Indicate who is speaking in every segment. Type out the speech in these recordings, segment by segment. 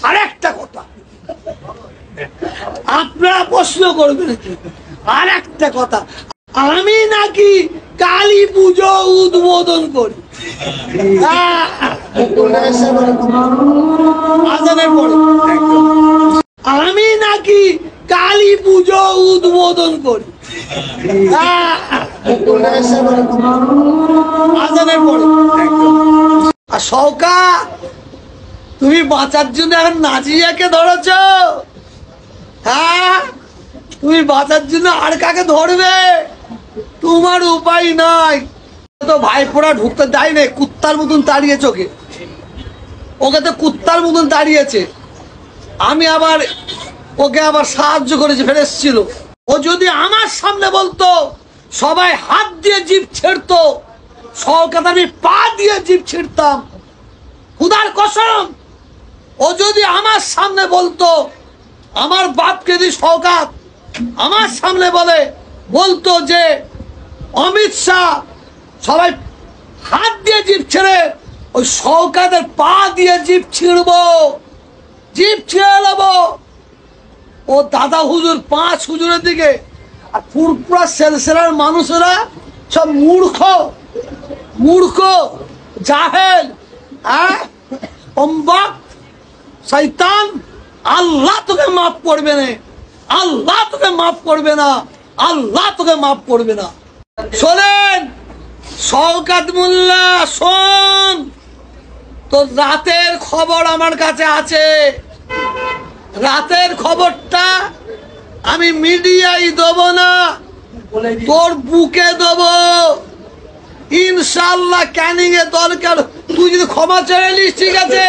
Speaker 1: আরেকটা কথা আপনারা প্রশ্ন করবেন, আর একটা কথা, আমি নাকি কালী পুজো উদ্বোধন করি আজানের পরে, আমি নাকি কালী পুজো উদ্বোধন করি আজানের পরে। আর শওকত, তুমি বাঁচার জন্য এখন নাজিয়াকে ধরেছ? হ্যাঁ, তুমি বাঁচার জন্য আর কাকে ধরবে? তোমার উপায় নাই। তো ভাইপোরা ঢুকতে দেয় না, কুত্তার মতন দাঁড়িয়েছে ওকে, ওকে তো কুত্তার মতন দাঁড়িয়েছে। আমি আবার ওকে আবার সাহায্য করেছি, ফের এসছিল। ও যদি আমার সামনে বলতো সবাই হাত দিয়ে জিভ ছেড়তো, শওকত আমি পা দিয়ে জিভ ছিঁড়তাম, খুদার কসম। ও যদি আমার সামনে বলতো, আমার বাপকে দি শওকত আমার সামনে বলতো যে অমিত শাহ সবাই হাত দিয়ে জিভ ছেড়ে, ওই শওকতের পা দিয়ে জিভ ছিঁড়বো, জিভ ছিঁড়ে নেবো। ও দাদা হুজুর, 5 হুজুরের দিকে, আর পুরপুরা সেলসেলার মানুষেরা সব মূর্খ মূর্খ জাহেল, অম্বাক শয়তান। আল্লাহ তোকে মাফ করবে না, আল্লাহ তোকে মাফ করবে না, আল্লাহ তোকে মাফ করবে না। শোনেন শওকত মোল্লা, শোন, তোর রাতের খবর আমার কাছে আছে। রাতের খবরটা আমি মিডিয়ায় দেবো না, তোর বুকে দেবো ইনশাআল্লাহ। ক্যানিং এ দরকার তুই যদি ক্ষমা চেয়ে নিস, ঠিক আছে,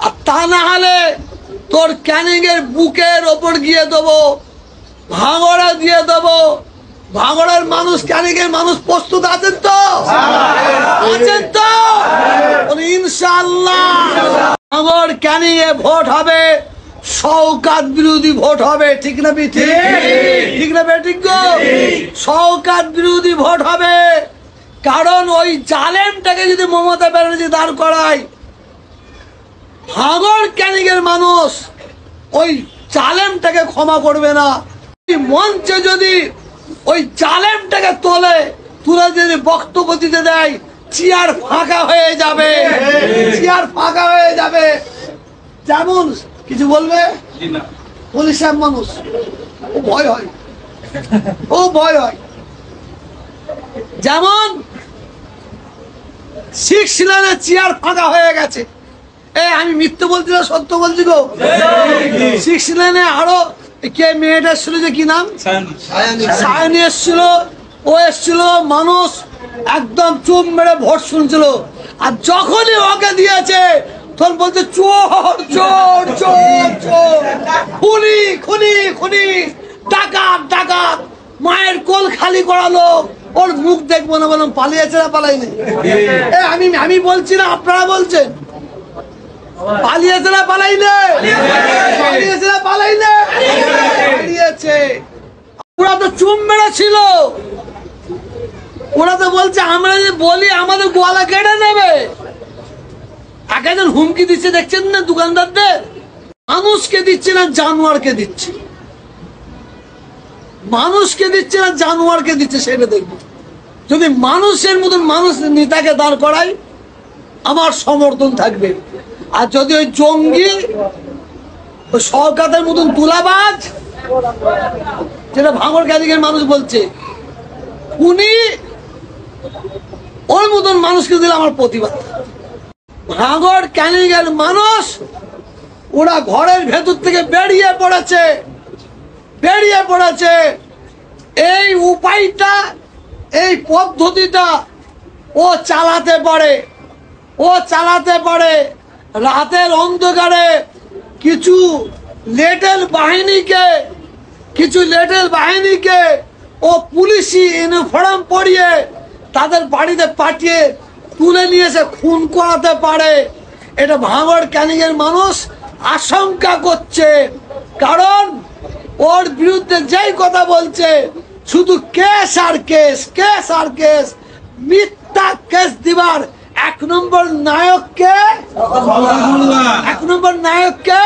Speaker 1: আর তা না হলে তোর ক্যানিং এর বুকের ওপর গিয়ে দেবো, ভাঙড়া দিয়ে দেবো। ভাঙড়ার মানুষ, ক্যানিং এর মানুষ প্রস্তুত আছেন তো? আছেন তো? ইনশাআল্লাহ ভাঙড় ক্যানিং এ ভোট হবে, শওকত বিরোধী ভোট হবে, ঠিক না বেঠিক? ঠিক না বেঠিক গো? শওকত বিরোধী ভোট হবে। কারণ ওই জালেমটাকে যদি মমতা ব্যানার্জি দাঁড় করায়, ভাঙড় ক্যানিং এর মানুষ ওই জালেমটাকে ক্ষমা করবে না। মঞ্চে যদি ওই জালেমটাকে তুলে যদি বক্তব্য দিতে দেয়, চেয়ার ফাঁকা হয়ে যাবে, চেয়ার ফাঁকা হয়ে যাবে। যেমন কিছু বলবে পুলিশের মানুষ, ও ভয় হয়, ও ভয় হয়। যেমন 6 লাইনের চেয়ার ফাঁকা হয়ে গেছে। আমি মিথ্যে বলছি না, সত্য বলছি গো। 6 লাইনে আরো কে মেয়েটা এসছিল, যে কি নাম, সায়নী এসছিল, ও এসছিল। মানুষ একদম চুপ মেরে ভোট শুনছিল। আর যখনই ওকে দিয়েছে তখন বলছে চোর চোর চোর চোর, খুনি খুনি খুনি, ডাকাত ডাকাত, মায়ের কোল খালি করালো। ওর মুখ দেখবো না, বললাম পালিয়েছে না পালাইনি? আমি বলছি না, আপনারা বলছেন পালিয়েছে না পালাইলে? পালিয়েছে না পালাইলে? পালিয়েছে। ওরা তো চুপ মেরে ছিল, ওরা তো বলছে আমরা যে বলি আমাদের গলা কেটে নেবে। একজন হুমকি দিচ্ছে, দেখছেন না দোকানদারদের? মানুষকে দিচ্ছে না জানোয়ারকে দিচ্ছে, মানুষকে দিচ্ছে না জানোয়ারকে দিচ্ছে, সেটা দেখবো। যদি মানুষের মতন মানুষ নেতাকে দাঁড় করাই, আমার সমর্থন থাকবে। আর যদি ওই জঙ্গি, ওই শওকতের মতন তুলাবাজ, যেটা ভাঙড় ক্যানিংয়ের মানুষ বলছে উনি, ওর মতন মানুষকে দিলে আমার প্রতিবাদ। ভাঙড় ক্যানিংয়ের মানুষ ওরা ঘরের ভেতর থেকে বেরিয়ে পড়েছে। এই উপায়টা, এই পদ্ধতিটা ও চালাতে পারে। রাতের অন্ধকারে কিছু লেটেল বাহিনীকে ও পুলিশি ইউনিফর্ম পরিয়ে তাদের বাড়িতে পাঠিয়ে তুলে নিয়ে এসে খুন করাতে পারে। এটা ভাঙড় ক্যানিং এর মানুষ আশঙ্কা করছে। কারণ ওর বিরুদ্ধে যেই কথা বলছে শুধু কেস আর কেস, মিথ্যা কেস দিবার এক নম্বর নায়ককে, এক নম্বর নায়ককে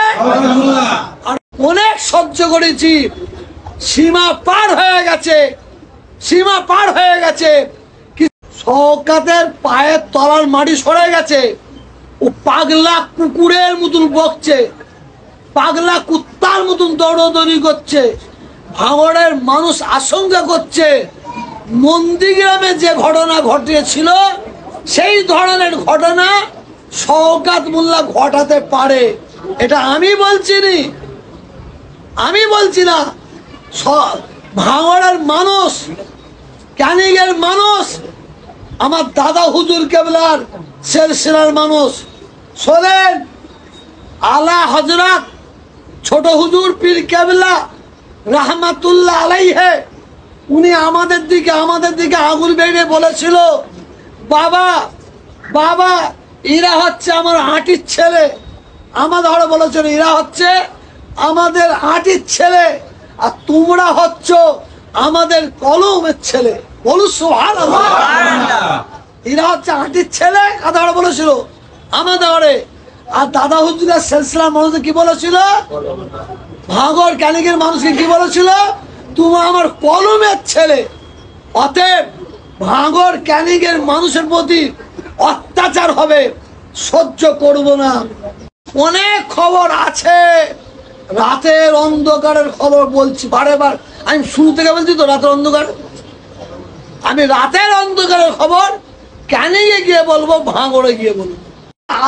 Speaker 1: অনেক সহ্য করেছি, সীমা পার হয়ে গেছে, সীমা পার হয়ে গেছে। শওকতের পায়ের তলার মাটি সরে গেছে, ও পাগলা কুকুরের মতন বকছে, পাগলা কুত্তার মতন দৌড়দৌড়ি করছে। ভাঙড়ের মানুষ আশঙ্কা করছে নন্দীগ্রামে যে ঘটনা ঘটিয়েছিল সেই ধরনের ঘটনা শওকত মোল্লা ঘটাতে পারে। এটা আমি বলছি নি, আমি বলছি না, ভাঙড়ের মানুষ, ক্যানিংয়ের মানুষ, আমার দাদা হুজুর কেবলার সিলসিলার মানুষ। শোনেন, আলা হযরত ছোট হুজুর পীর কেবলা রাহমাতুল্লাহ আলাইহি, উনি আমাদের দিকে আঙুল বেড়ে বলেছিল, বাবা বাবা এরা হচ্ছে আমার আঁটির ছেলে। আমাদের ঘরে বলেছিল এরা হচ্ছে আমাদের আঁটির ছেলে, আর তোমরা হচ্ছ আমাদের কলমের ছেলে। বলুন সুবহানাল্লাহ। এরা হচ্ছে আঁটির ছেলে, কাদা ঘরে বলেছিল আমাদের ঘরে। আর দাদা হুজুরের সিলসিলার মানুষকে কি বলেছিল? ভাঙড় ক্যানিংয়ের মানুষকে কি বলেছিল? তুমি আমার কলমের ছেলে। অতএব ভাঙড় ক্যানিংয়ের মানুষের প্রতি অত্যাচার হবে, সহ্য করব না। অনেক খবর আছে, রাতের অন্ধকারের খবর বলছি বারে বার। আমি শুরু থেকে বলছি তো রাতের অন্ধকার, আমি রাতের অন্ধকারের খবর ক্যানিংয়ে গিয়ে বলবো, ভাঙড়ে গিয়ে বলবো।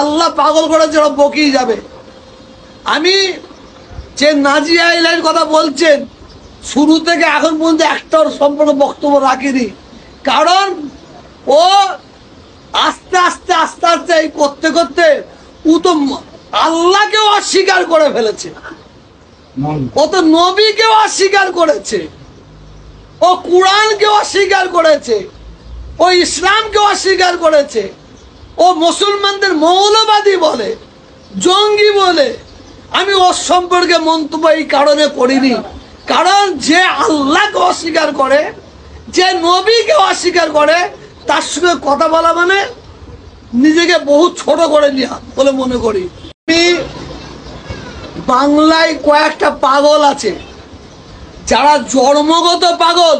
Speaker 1: আল্লাহ পাগল করে যারা বকেই যাবে। আমি যে নাজিয়া ইলাহির কথা বলছেন, শুরু থেকে এখন পর্যন্ত একটার সম্পূর্ণ বক্তব্য রাখিনি, কারণ ও আস্তে আস্তে আস্তে আস্তে এই করতে করতে ও তো আল্লাহকেও অস্বীকার করে ফেলেছে, ও তো নবীকেও অস্বীকার করেছে, ও কুরআনকে অস্বীকার করেছে, ও ইসলামকে অস্বীকার করেছে, ও মুসলমানদের মৌলবাদী বলে, জঙ্গি বলে। আমি ওর সম্পর্কে মন্তব্য এই কারণে করিনি, কারণ যে আল্লাহকে অস্বীকার করে, যে নবীকে অস্বীকার করে, তার সঙ্গে কথা বলা মানে নিজেকে বহু ছোট করে নেওয়া বলে মনে করি। আমি বাংলায় কয়েকটা পাগল আছে, যারা জন্মগত পাগল,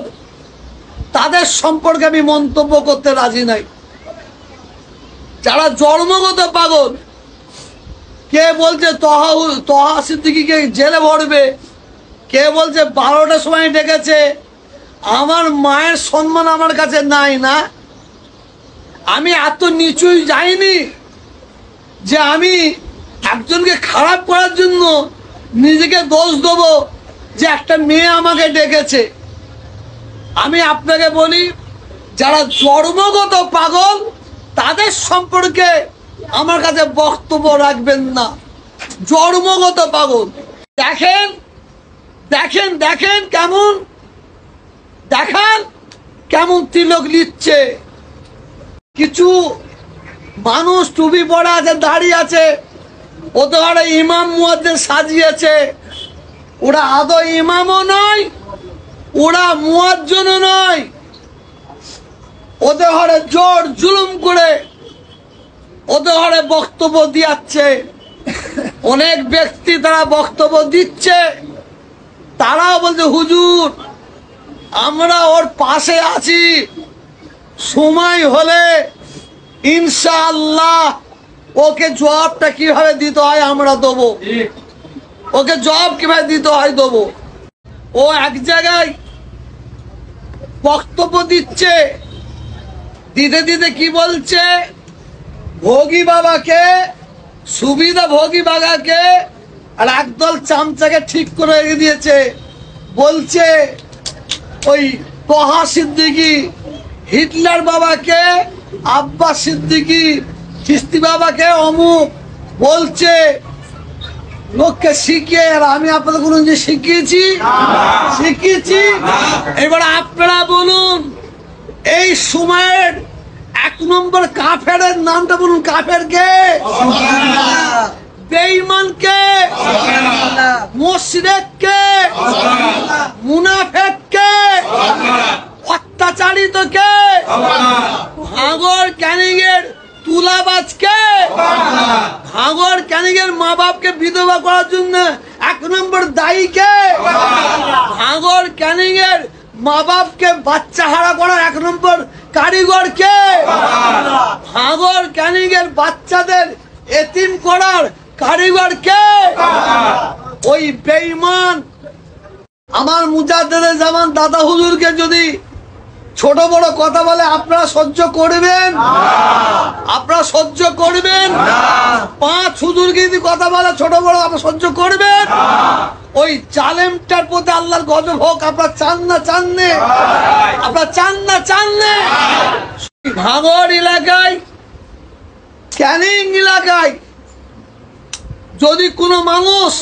Speaker 1: তাদের সম্পর্কে আমি মন্তব্য করতে রাজি নাই। যারা জন্মগত পাগল, কে বলছে তহা সিদ্দিকীকে জেলে ভরবে, কে বলছে 12টার সময় ডেকেছে। আমার মায়ের সম্মান আমার কাছে নাই না, আমি এত নিচুই যাইনি যে আমি একজনকে খারাপ করার জন্য নিজেকে দোষ দেবো যে একটা মেয়ে আমাকে ডেকেছে। আমি আপনাকে বলি, যারা জন্মগত পাগল তাদের সম্পর্কে আমার কাছে বক্তব্য রাখবেন না। জন্মগত পাগল দেখেন দেখেন দেখেন কেমন দেখান, কেমন তিলক লিখছে। কিছু মানুষ টুপি পরা আছে, দাড়ি আছে, ওদের ঘরে ইমাম মুয়াজ্জিন সাজিয়েছে। ওরা আদৌ ইমামও নয়, ওরা মুয়াজ্জিনও নয়। ওদের ঘরে জোর জুলুম করে ওদের ঘরে বক্তব্য দিয়াচ্ছে। অনেক ব্যক্তি তারা বক্তব্য দিচ্ছে, তারাও বলছে হুজুর আমরা ওর পাশে আছি, সময় হলে ইনশাআল্লাহ ওকে জবাবটা কিভাবে দিতে হয় আমরা দেবো, ওকে জবাব কিভাবে দিতে হয় দেবো। ও এক জায়গায় বক্তব্য দিচ্ছে, দিতে দিতে কি বলছে, ভোগী বাবাকে, সুবিধা ভোগী বাবাকে আর একদল চামচাকে ঠিক করে রেখে দিয়েছে। বলছে ওই তহা সিদ্দিকী হিটলার বাবাকে, আব্বাস সিদ্দিকী চিশতি বাবাকে অমুক বলছে। লোককে শিখিয়ে, আর আমি আপনাদের কোনো যে শিখিয়েছি, শিখিয়েছি। এবার আপনারা বলুন, এই সময়ের 1 নম্বর কাফেরের নামটা বলুন। কাফের কে? বেঈমান কে? মুশরিক কে? মুনাফিক কে? অত্যাচারিত কে? ভাঙড় ক্যানিংয়ের তুলাবাজকে, ভাঙড় ক্যানিংয়ের মা বাপকে বিধবা করার জন্য 1 নম্বর দায়ীকে, ভাঙড় ক্যানিংয়ের মা বাপকে বাচ্চা হারা করার 1 নম্বর কারিগরকে, ভাঙড় ক্যানিংয়ের বাচ্চাদের এতিম করার কারিগরকে, ওই বেঈমান আমার মুজাদ্দেদে জামান দাদা হুজুরকে যদি ছোট বড় কথা বলে আপনারা সহ্য করবেন? আপনারা সহ্য করবেন? 5 হুজুরকে যদি কথা বলে ছোট বড় আপনারা সহ্য করবেন? ওই জালেমটার প্রতি আল্লাহর গজব হোক। আপনারা চান না চান না? আপনারা চান না চান না? ভাঙড় এলাকায়, ক্যানিং এলাকায় যদি কোনো মানুষ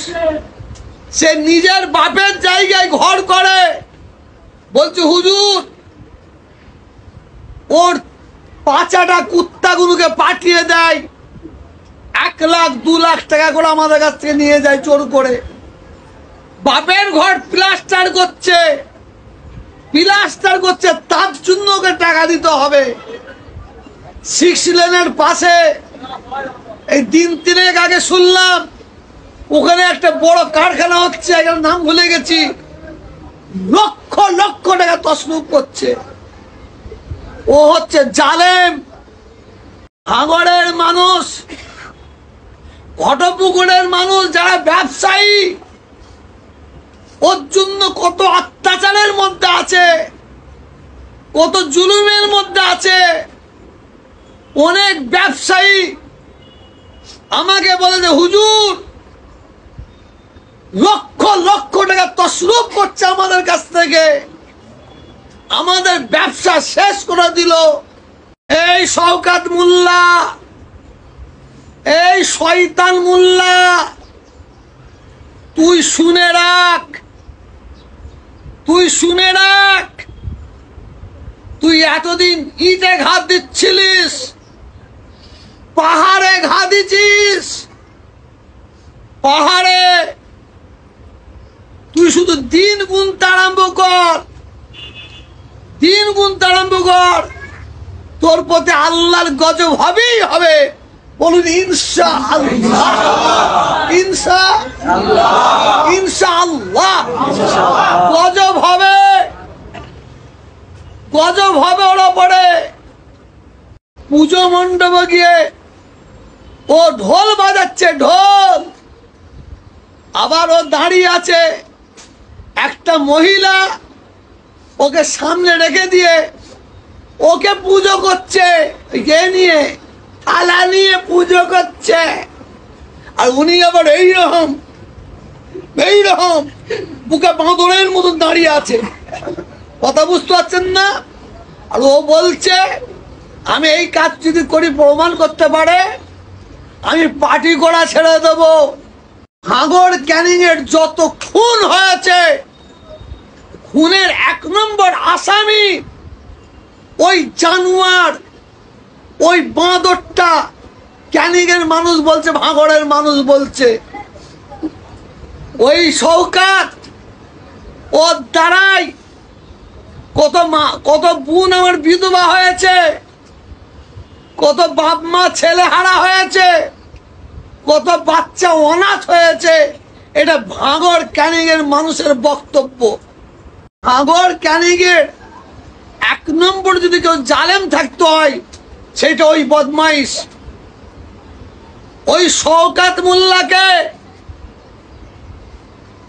Speaker 1: সে নিজের বাপের জায়গায় ঘর করে, বলছে হুজুর ওর পাঁচাটা কুত্তাগুলোকে পাঠিয়ে দেয়, 1 লাখ 2 লাখ টাকা করে আমাদের কাছ থেকে নিয়ে যায় চোর করে। বাপের ঘর প্লাস্টার করছে, তার জন্য ওকে টাকা দিতে হবে। 6 লেনের পাশে এই 3 আগে শুনলাম ওখানে একটা বড় কারখানা হচ্ছে, এটার নাম ভুলে গেছি, লক্ষ লক্ষ টাকা তসরুপ করছে। ও হচ্ছে জালেম। ভাঙড়ের মানুষ, ঘটপুকুরের মানুষ যারা ব্যবসায়ী, ওর জন্য কত অত্যাচারের মধ্যে আছে, কত জুলুমের মধ্যে আছে। অনেক ব্যবসায়ী আমাকে বলে যে হুজুর লক্ষ লক্ষ টাকা তসরুপ করছে আমাদের কাছ থেকে, আমাদের ব্যবসা শেষ করে দিল। এই শওকত মোল্লা, এই শয়তান মোল্লা, তুই শুনে রাখ, তুই শুনে রাখ, তুই এতদিন ইটে ঘা দিচ্ছিলিস, পাহাড়ে ঘা দিছিস, পাহাড়ে তুই শুধু দিন গুনতে আরম্ভ কর, দিন গুনতে আরম্ভ কর, তোর প্রতি আল্লাহর গজব হবেই হবে। বলুন ইনশাআল্লাহ, ইনশাআল্লাহ, ইনশাআল্লাহ গজব হবে, গজব হবে ওর উপরে। পুজো মণ্ডপে গিয়ে ও ঢোল বাজাচ্ছে, ঢোল। আবার ও দাঁড়িয়ে আছে, একটা মহিলা ওকে সামনে রেখে দিয়ে ওকে পুজো করছে, এ নিয়ে থালা নিয়ে পুজো করছে। আর উনি আবার এইরকম বুকে বাঁদরের মতন দাঁড়িয়ে আছে। কথা বুঝতে পারছেন না? আর ও বলছে আমি এই কাজ যদি করি, প্রমাণ করতে পারে, আমি পার্টি করা ছেড়ে দেব। ভাঙড় ক্যানিং এর যত খুন হয়েছে, খুনের 1 নম্বর আসামি ওই জানোয়ার, ওই বাঁদরটা। ক্যানিং এর মানুষ বলছে, ভাঙড়ের মানুষ বলছে, ওই শওকত ওর দ্বারাই কত বোন আমার বিধবা হয়েছে, কত বাপ মা ছেলে হারা হয়েছে, কত বাচ্চা অনাথ হয়েছে। এটা ভাঙড় ক্যানিং এর মানুষের বক্তব্য। ভাঙড় ক্যানিং এর 1 নম্বর যদি কেউ জালেম থাকতে হয়, সেটা ওই বদমাইশ, ওই শওকত মোল্লাকে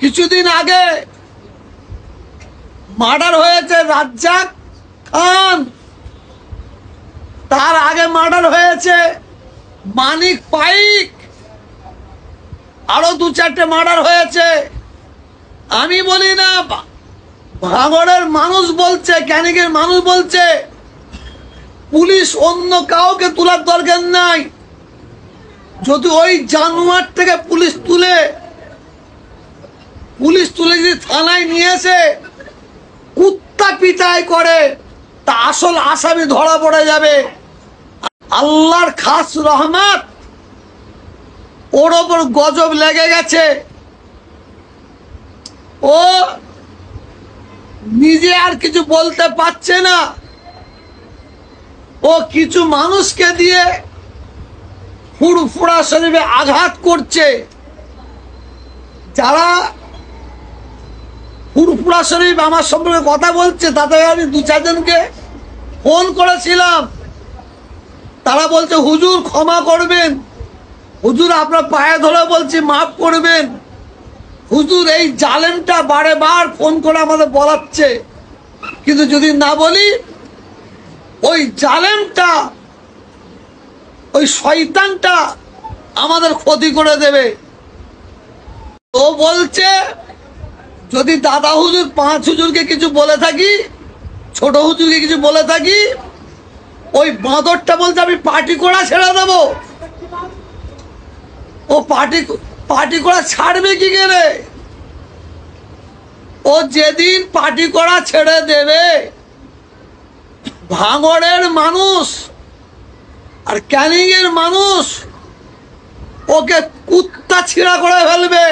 Speaker 1: কিছুদিন আগে মার্ডার হয়েছে রাজ্জাক খান, তার আগে মার্ডার হয়েছে মানিক পাইক, আরো 2-4টে মার্ডার হয়েছে। আমি বলি না, ভাঙড়ের মানুষ বলছে, ক্যানিং এর মানুষ বলছে, পুলিশ অন্য কাউকে তোলার দরকার নাই। যদি ওই জানোয়ার থেকে পুলিশ তুলে যদি থানায় নিয়ে এসে কুত্তা পিটাই করে, তা আসল আসামি ধরা পড়ে যাবে। আল্লাহর খাস রহমত ওর ওপর গজব লেগে গেছে। ও নিজে আর কিছু বলতে পারছে না। ও কিছু মানুষকে দিয়ে ফুরফুরা শরীফে আঘাত করছে, যারা ফুরফুরা শরীফ আমার সম্পর্কে কথা বলছে, তাতে আমি 2-4 জনকে ফোন করেছিলাম। তারা বলছে হুজুর ক্ষমা করবেন, হুজুর আপনার পায়ে ধরে বলছি মাফ করবেন, হুজুর এই জালেমটা বারে বার ফোন করে আমাদের বলাচ্ছে, কিন্তু যদি না বলি ওই জালেমটা, ওই শয়তানটা আমাদের ক্ষতি করে দেবে। ও বলছে যদি দাদা হুজুর 5 হুজুরকে কিছু বলে থাকি, ছোট হুজুরকে কিছু বলে থাকি, ওই বাঁদরটা বলছে আমি পার্টি করা ছেড়ে দেবো। ও পার্টি করা ছাড়বে কি করে? ও যেদিন পার্টি করা ছেড়ে দেবে, ভাঙড়ের মানুষ আর ক্যানিং এর মানুষ ওকে কুত্তা ছিঁড়া করে ফেলবে।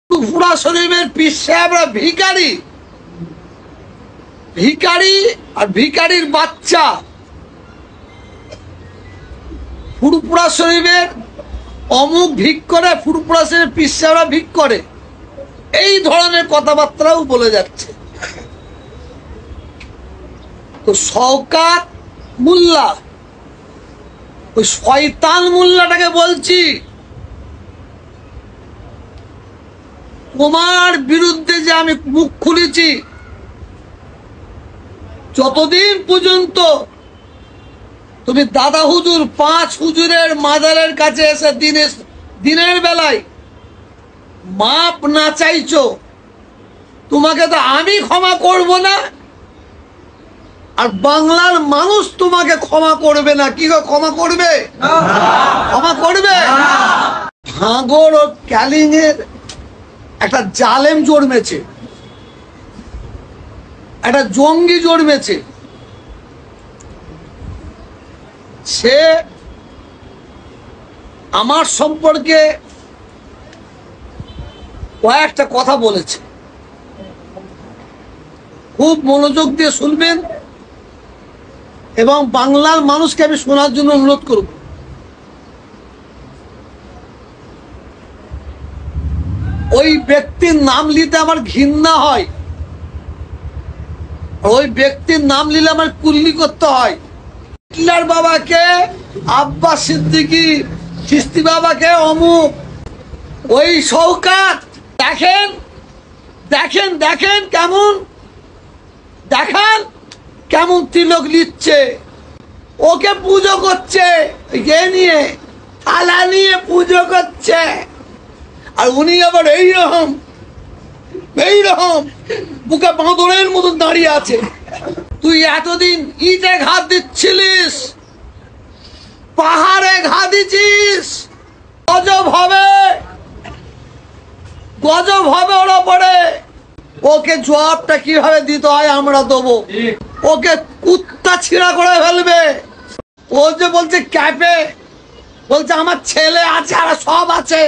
Speaker 1: ফুরফুরা শরীফের পীর সাহেবরা ভিখারি, ভিখারি আর ভিখারির বাচ্চা। ফুরফুরা শরীফের অমুক ভিক করে, ফুরফুরা শরীফের পীর সাহেবরা ভিক করে, এই ধরনের কথাবার্তাও বলে যাচ্ছে। তো শওকত মোল্লা, ওই শয়তান মোল্লাটাকে বলছি, তোমার বিরুদ্ধে যে আমি মুখ খুলেছি, যতদিন পর্যন্ত তুমি দাদা হুজুর 5 হুজুরের মাজারের কাছে এসে দিনের বেলায় মাপ না চাইছো, তোমাকে তো আমি ক্ষমা করব না, আর বাংলার মানুষ তোমাকে ক্ষমা করবে না। কি ক্ষমা করবে? ক্ষমা করবে? ভাঙড় ও ক্যানিং এর একটা জালেম জন্মেছে, একটা জঙ্গি জন্মেছে। সে আমার সম্পর্কে কয়েকটা কথা বলেছে, খুব মনোযোগ দিয়ে শুনবেন এবং বাংলার মানুষকে আমি শোনার জন্য অনুরোধ করব। ওই ব্যক্তির নাম নিতে আমার ঘৃণা হয়, ওই ব্যক্তির নাম নিলে আমার কুল্লি করতে হয়। হিটলার বাবাকে আব্বাস সিদ্দিকী, চিশতি বাবাকে অমুক, ওই শওকত দেখেন দেখেন দেখেন কেমন, দেখান কেমন তিলক নিচ্ছে, ওকে পুজো করছে, এ নিয়ে থালা নিয়ে পুজো করছে, আর উনি আবার এইরকম বুকে বাঁদরের মতন দাঁড়িয়ে আছে। তুই এতদিন ইটে ঘাত দিচ্ছিলিস, পাহাড়ে ঘা দিছিস, গজব হবে ওর ওপরে। ওকে জবাবটা কিভাবে দিতে হয় আমরা দেবো। ওকে কুত্তা ছিঁড়া করে ফেলবে। ও যে বলছে ক্যাপে, বলছে আমার ছেলে আছে আর সব আছে,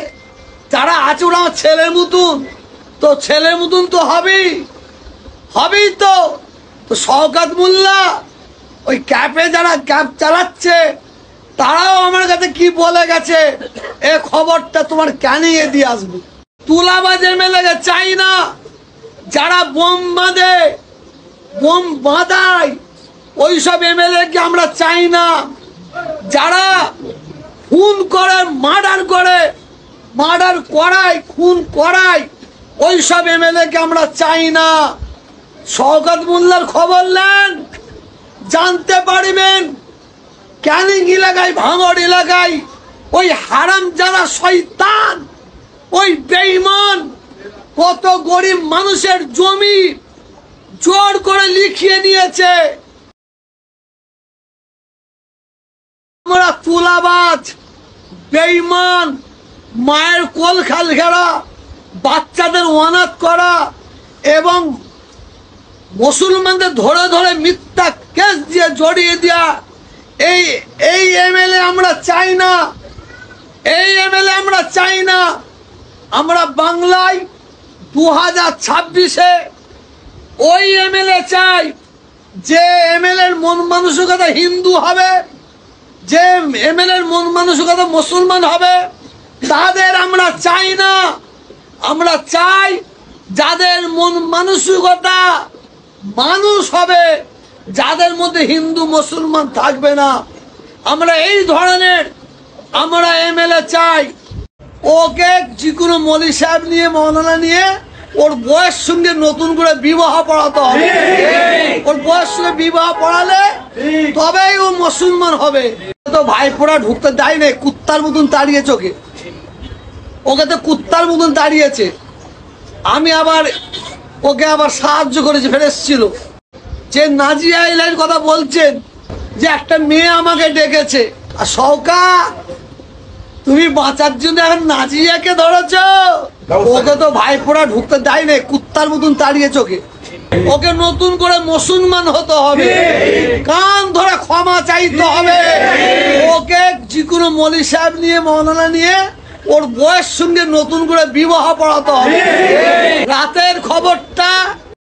Speaker 1: যারা আছে ওরা আমার ছেলের মতন, তো ছেলের মতন তো হবেই তো। শওকত মোল্লা ওই ক্যাপে যারা ক্যাপ চালাচ্ছে, তারাও আমার কাছে কি বলে গেছে, এ খবরটা তোমার ক্যানিং এ দিয়ে আসবে। তুলাবাজ এমএলএ চাই না, যারা বোম বাঁধায় ওইসব এমএলএ কে আমরা চাই না। যারা খুন করে, মার্ডার করায়, খুন করায়, ওইসব এমএলএ কে আমরা চাই না। শওকত মোল্লার খবর নেন, জানতে পারবেন ক্যানিং এলাকায়, ভাঙড় এলাকায় ওই হারাম যারা শয়তান, ওই বেঈমান কত গরিব মানুষের জমি জোর করে লিখিয়ে নিয়েছে। আমরা তুলাবাজ, বেঈমান, মায়ের কোল খাল ঘেরা, বাচ্চাদের অনাথ করা এবং মুসলমানদের ধরে ধরে মিথ্যা কেস দিয়ে জড়িয়ে দেওয়া, এই এমএলএ আমরা চাই না, এই এমএলএ আমরা চাই না। আমরা বাংলায় 2026-এ ওই এমএলএ চাই যে এমএলএর মন মানসিকতা হিন্দু হবে যে এমএলএ এর মন মানসিকতা মুসলমান হবে তাদের আমরা চাই না। আমরা চাই যাদের মন মানসিকতা মানুষ হবে, যাদের মধ্যে হিন্দু মুসলমান থাকবে না। আমরা এই ধরনের আমরা এমএলএ চাই। ওকে যে কোনো মৌলী সাহেব নিয়ে মৌলানা নিয়ে ওর বয়স সঙ্গে নতুন করে বিবাহ পড়াতে হবে। ওর বয়স সঙ্গে বিবাহ পড়ালে তবেই ও মুসলমান হবে। তো ভাইপোরা ঢুকতে দেয় না, কুত্তার মতন দাঁড়িয়েছে ওকে তো কুত্তার মতন দাঁড়িয়েছে। আমি আবার ওকে আবার সাহায্য করেছি, ফের এসেছিল যে নাজিয়া আইলাইন কথা বলছেন যে একটা মেয়ে আমাকে ডেকেছে। আর সৌকা তুমি বাঁচার জন্য এখন নাজিয়াকে ধরেছ। ওকে তো ভাইপোরা ঢুকতে দেয় না, কুত্তার মতন দাঁড়িয়েছে ওকে নতুন করে মুসলমান হতে হবে, কান ধরে ক্ষমা চাইতে হবে। ওকে যে কোনো মৌলী সাহেব নিয়ে মৌলানা নিয়ে ওর বয়স সঙ্গে নতুন করে বিবাহ পড়াতে হবে। রাতের